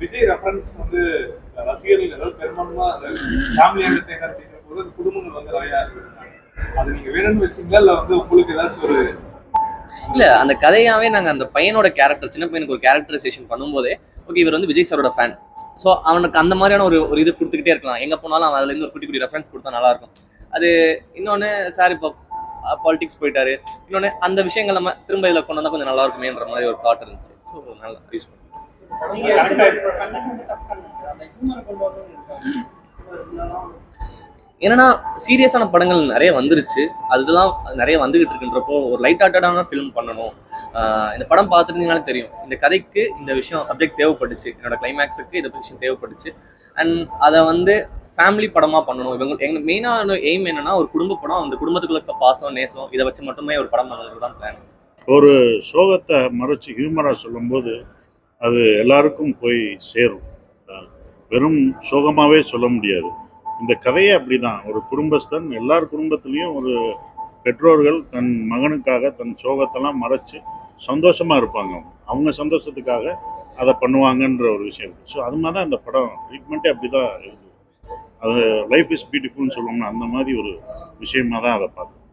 Vijay reference வந்து ரசிகர்கள் ஏதாவது பெரும்பான்மா அந்த ஃபேமிலி என்டர்டெய்னர் அப்படிங்கிற போது குடும்பங்கள் வந்து நிறைய இருக்கு. அது நீங்க வேணும்னு வச்சீங்களா இல்ல வந்து உங்களுக்கு ஏதாச்சும் ஒரு இல்ல அந்த கதையாவே நாங்க அந்த பையனோட கேரக்டர், சின்ன பையனுக்கு ஒரு கேரக்டரைசேஷன் பண்ணும்போதே ஓகே இவர் வந்து விஜய் சாரோட ஃபேன், ஸோ அவனுக்கு அந்த மாதிரியான ஒரு இது கொடுத்துக்கிட்டே இருக்கலாம். எங்க போனாலும் அவன் அதுல இருந்து ஒரு குட்டி குட்டி ரெஃபரன்ஸ் கொடுத்தா நல்லா இருக்கும். அது இன்னொன்னு சார் இப்போ பாலிடிக்ஸ் போயிட்டாரு, இன்னொன்னு அந்த விஷயங்கள் நம்ம திரும்ப இதில் கொண்டு வந்தா கொஞ்சம் நல்லா இருக்குமேன்ற மாதிரி ஒரு தாட் இருந்துச்சு. ஸோ நல்லா யூஸ் பண்ணி என்னன்னா சீரியஸான படங்கள் நிறைய வந்துருச்சு, அதுதான் நிறைய வந்துகிட்டு இருக்குன்றப்போ ஒரு லைட் ஹார்ட்டடான ஃபிலிம் பண்ணணும். இந்த படம் பார்த்துருந்தீங்கனாலே தெரியும், இந்த கதைக்கு இந்த விஷயம் சப்ஜெக்ட் தேவைப்பட்டுச்சு, என்னோட கிளைமேக்ஸுக்கு இந்த விஷயம் தேவைப்பட்டுச்சு. அண்ட் அதை வந்து ஃபேமிலி படமாக பண்ணணும். எங்கள் மெயினான எய்ம் என்னன்னா ஒரு குடும்ப படம், அந்த குடும்பத்துக்குள்ள பாசம் நேசம் இதை வச்சு மட்டுமே ஒரு படம் பண்ணுறது தான் பிளான். ஒரு சோகத்தை மறைச்சு ஹியூமராக சொல்லும்போது அது எல்லாருக்கும் போய் சேரும். வெறும் சோகமாகவே சொல்ல முடியாது. இந்த கதையே அப்படிதான். ஒரு குடும்பஸ்தன், எல்லார் குடும்பத்துலேயும் ஒரு பெற்றோர்கள் தன் மகனுக்காக தன் சோகத்தெல்லாம் மறைச்சு சந்தோஷமாக இருப்பாங்க. அவங்க சந்தோஷத்துக்காக அதை பண்ணுவாங்கன்ற ஒரு விஷயம். ஸோ அது மாதிரி தான் இந்த படம் ட்ரீட்மெண்ட்டே அப்படி தான் இருக்குது. அது லைஃப் இஸ் பியூட்டிஃபுல்னு சொல்லுவோம்னா அந்த மாதிரி ஒரு விஷயமா தான் அதை பார்க்கணும்.